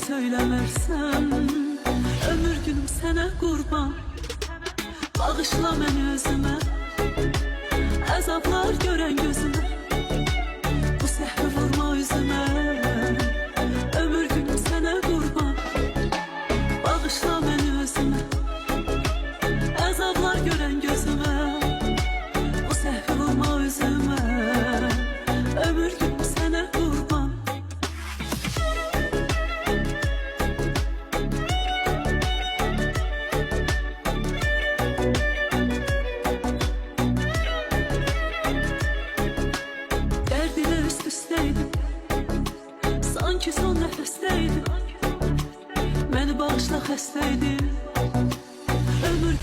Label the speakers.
Speaker 1: söyləmərsəm, ömür günüm sənə qurban. Bağışla məni özümə, əzablar görən gözümə, bu səhvi vurma üzümə. Ömür günüm sənə qurban. Bağışla məni özümə, əzablar görən gözümə, bu səhvi vurma üzümə. Ömür günüm sənə qurban. Sanki son nəfəsdəydim, məni bağışla xəstəydim. Ömür